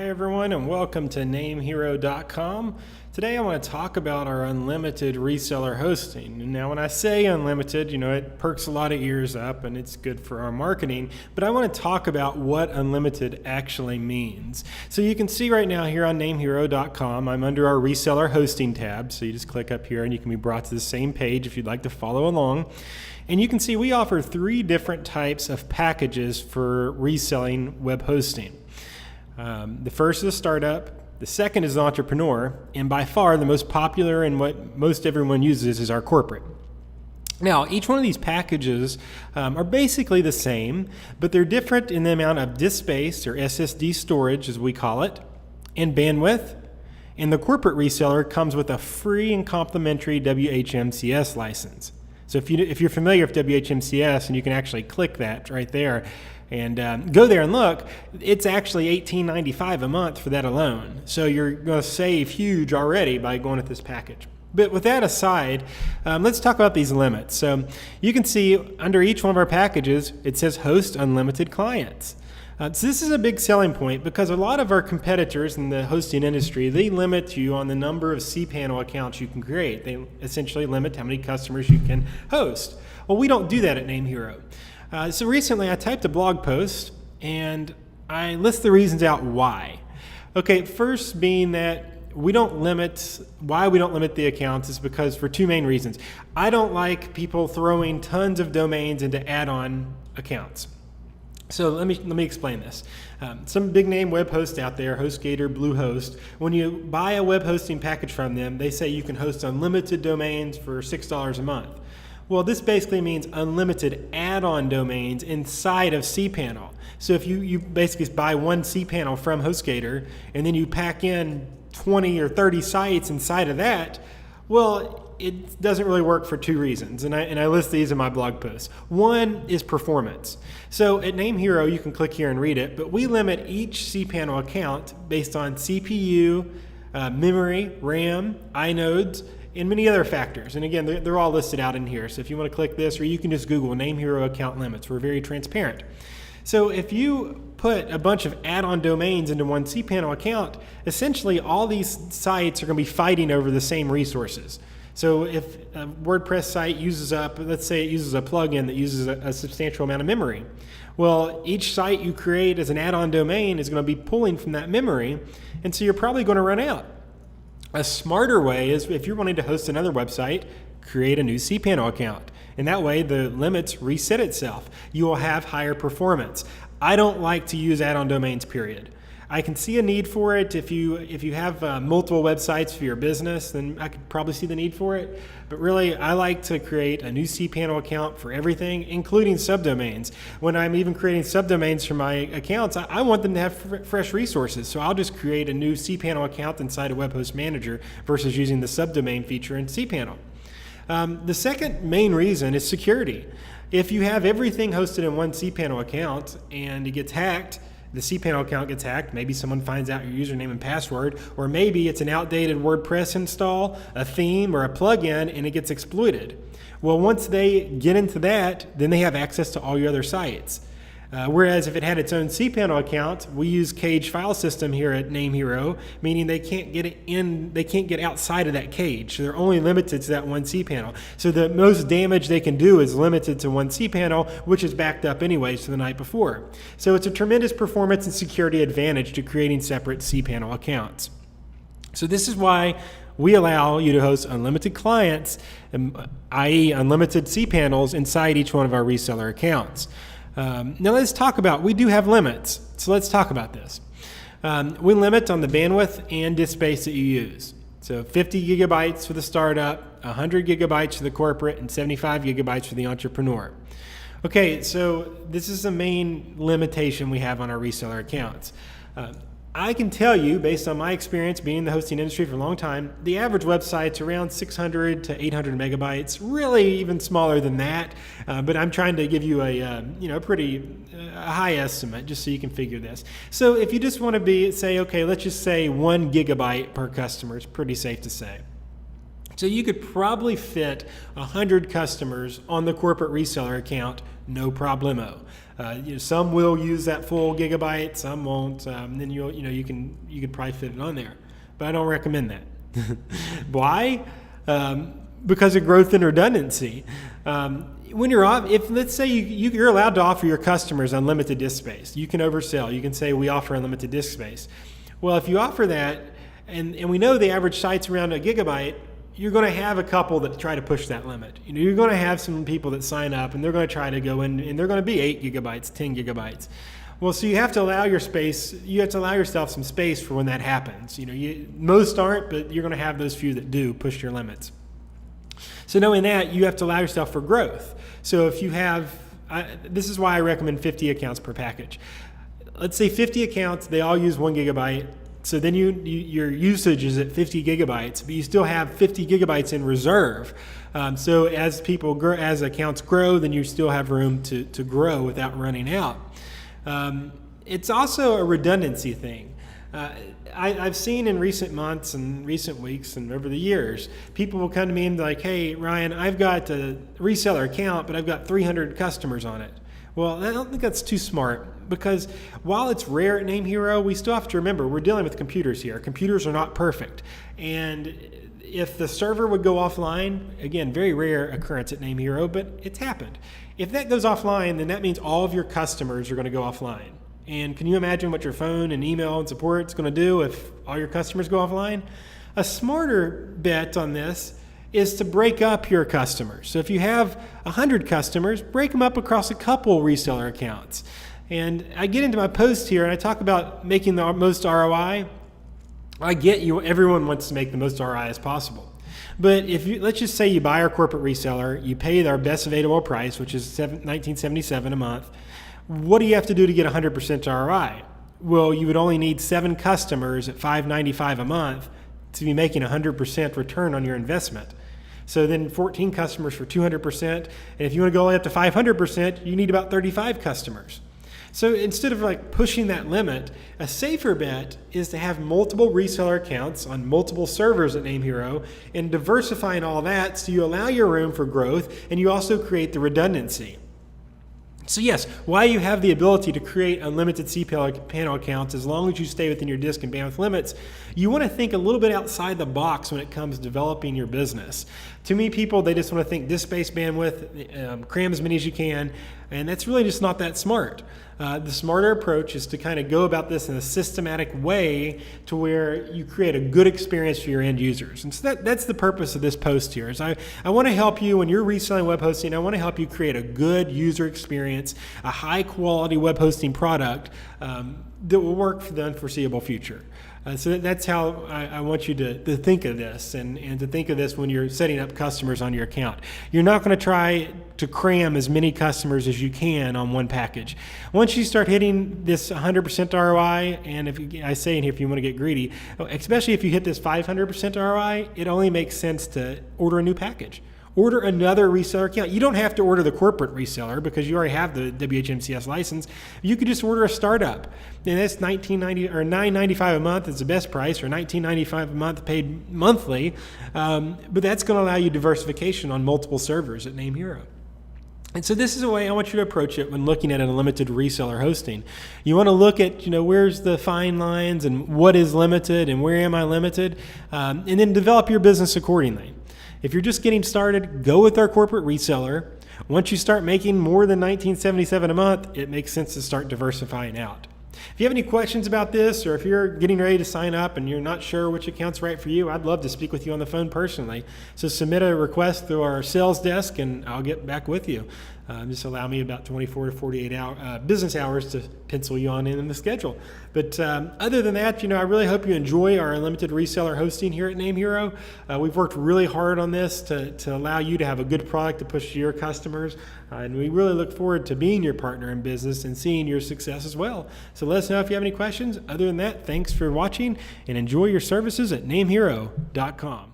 Hi everyone and welcome to NameHero.com. Today I want to talk about our unlimited reseller hosting. And now when I say unlimited, it perks a lot of ears up and it's good for our marketing, but I want to talk about what unlimited actually means. So you can see right now here on NameHero.com, I'm under our reseller hosting tab. So you just click up here and you can be brought to the same page if you'd like to follow along. And you can see we offer 3 different types of packages for reselling web hosting. The first is startup, the second is the entrepreneur, and by far the most popular and what most everyone uses is our corporate. Now, each one of these packages are basically the same, but they're different in the amount of disk space, or SSD storage as we call it, and bandwidth. And the corporate reseller comes with a free and complimentary WHMCS license. So if you're familiar with WHMCS, and you can actually click that right there and go there and look, it's actually $18.95 a month for that alone. So you're going to save huge already by going with this package. But with that aside, let's talk about these limits. So you can see under each one of our packages, it says host unlimited clients. So this is a big selling point because a lot of our competitors in the hosting industry, they limit you on the number of cPanel accounts you can create. They essentially limit how many customers you can host. Well, we don't do that at NameHero. So recently I typed a blog post and I list the reasons out why. Okay, first being that why we don't limit the accounts is because for 2 main reasons. I don't like people throwing tons of domains into add-on accounts. So let me explain this. Some big name web hosts out there, HostGator, Bluehost, when you buy a web hosting package from them, they say you can host unlimited domains for $6 a month. Well, this basically means unlimited add-on domains inside of cPanel. So if you basically buy one cPanel from HostGator and then you pack in 20 or 30 sites inside of that, well, it doesn't really work for 2 reasons, and I list these in my blog post. One is performance. So at NameHero, you can click here and read it, but we limit each cPanel account based on CPU, memory, RAM, inodes, and many other factors. And again, they're all listed out in here. So if you want to click this, or you can just Google NameHero account limits. We're very transparent. So if you put a bunch of add-on domains into one cPanel account, essentially all these sites are going to be fighting over the same resources. So if a WordPress site let's say it uses a plugin that uses a substantial amount of memory. Well, each site you create as an add-on domain is going to be pulling from that memory, and so you're probably going to run out. A smarter way is if you're wanting to host another website, create a new cPanel account. And that way the limits reset itself. You will have higher performance. I don't like to use add-on domains, period. I can see a need for it if you have multiple websites for your business, then I could probably see the need for it. But really, I like to create a new cPanel account for everything, including subdomains. When I'm even creating subdomains for my accounts, I want them to have fresh resources. So I'll just create a new cPanel account inside a Web Host Manager versus using the subdomain feature in cPanel. The second main reason is security. If you have everything hosted in one cPanel account and it gets hacked, the cPanel account gets hacked, maybe someone finds out your username and password, or maybe it's an outdated WordPress install, a theme, or a plugin, and it gets exploited. Well, once they get into that, then they have access to all your other sites. Whereas if it had its own cPanel account, we use cage file system here at NameHero, meaning they can't get outside of that cage. So they're only limited to that one cPanel. So the most damage they can do is limited to one cPanel, which is backed up anyways to the night before. So it's a tremendous performance and security advantage to creating separate cPanel accounts. So this is why we allow you to host unlimited clients, i.e. unlimited cPanels inside each one of our reseller accounts. Now let's talk about, we do have limits, so let's talk about this. We limit on the bandwidth and disk space that you use. So 50 gigabytes for the startup, 100 gigabytes for the corporate, and 75 gigabytes for the entrepreneur. Okay, so this is the main limitation we have on our reseller accounts. I can tell you, based on my experience being in the hosting industry for a long time, the average website's around 600 to 800 megabytes, really even smaller than that. But I'm trying to give you a pretty high estimate just so you can figure this. So if you just want to let's just say 1 gigabyte per customer is pretty safe to say. So you could probably fit 100 customers on the corporate reseller account, no problemo. Some will use that full gigabyte, some won't. Then you could probably fit it on there, but I don't recommend that. Why? Because of growth and redundancy. When you're off, if let's say you're allowed to offer your customers unlimited disk space, you can oversell. You can say we offer unlimited disk space. Well, if you offer that, and we know the average site's around a gigabyte, you're going to have a couple that try to push that limit. You're going to have some people that sign up and they're going to try to go in, and they're going to be 8 gigabytes, 10 gigabytes. Well, so you have to allow your space. You have to allow yourself some space for when that happens. Most aren't, but you're going to have those few that do push your limits. So knowing that, you have to allow yourself for growth. So if you have, this is why I recommend 50 accounts per package. Let's say 50 accounts, they all use 1 gigabyte. So then your usage is at 50 gigabytes, but you still have 50 gigabytes in reserve. So as as accounts grow, then you still have room to grow without running out. It's also a redundancy thing. I've seen in recent months and recent weeks and over the years, people will come to me and be like, hey, Ryan, I've got a reseller account, but I've got 300 customers on it. Well, I don't think that's too smart, because while it's rare at Name Hero, we still have to remember we're dealing with computers here. Computers are not perfect. And if the server would go offline, again, very rare occurrence at Name Hero, but it's happened. If that goes offline, then that means all of your customers are going to go offline. And can you imagine what your phone and email and support is going to do if all your customers go offline? A smarter bet on this is to break up your customers. So if you have 100 customers, break them up across a couple reseller accounts. And I get into my post here and I talk about making the most ROI. I get you, everyone wants to make the most ROI as possible. But let's just say you buy our corporate reseller, you pay our best available price, which is $19.77 a month. What do you have to do to get 100% ROI? Well, you would only need 7 customers at $5.95 a month to be making 100% return on your investment. So then 14 customers for 200%. And if you want to go all the way up to 500%, you need about 35 customers. So instead of pushing that limit, a safer bet is to have multiple reseller accounts on multiple servers at Name Hero and diversifying all that, so you allow your room for growth and you also create the redundancy. So yes, while you have the ability to create unlimited cPanel accounts as long as you stay within your disk and bandwidth limits, you want to think a little bit outside the box when it comes to developing your business. Too many people, they just want to think disk space bandwidth, cram as many as you can, and that's really just not that smart. The smarter approach is to kind of go about this in a systematic way to where you create a good experience for your end users. And so that's the purpose of this post here. Is I want to help you when you're reselling web hosting. I want to help you create a good user experience, a high quality web hosting product that will work for the unforeseeable future. So that's how I want you to think of this and to think of this when you're setting up customers on your account. You're not going to try to cram as many customers as you can on one package. Once you start hitting this 100% ROI, and I say in here if you want to get greedy, especially if you hit this 500% ROI, it only makes sense to order a new package. Order another reseller account. You don't have to order the corporate reseller because you already have the WHMCS license. You could just order a startup, and that's $19.90 or $9.95 a month is the best price, or $19.95 a month paid monthly. But that's going to allow you diversification on multiple servers at Name Hero. And so this is a way I want you to approach it when looking at an unlimited reseller hosting. You want to look at, where's the fine lines and what is limited and where am I limited, and then develop your business accordingly. If you're just getting started, go with our corporate reseller. Once you start making more than $19.77 a month, it makes sense to start diversifying out. If you have any questions about this, or if you're getting ready to sign up and you're not sure which account's right for you, I'd love to speak with you on the phone personally. So submit a request through our sales desk and I'll get back with you. Just allow me about 24 to 48 business hours to pencil you on in the schedule. But other than that, I really hope you enjoy our unlimited reseller hosting here at Name Hero. We've worked really hard on this to allow you to have a good product to push to your customers. And we really look forward to being your partner in business and seeing your success as well. So let us know if you have any questions. Other than that, thanks for watching and enjoy your services at namehero.com.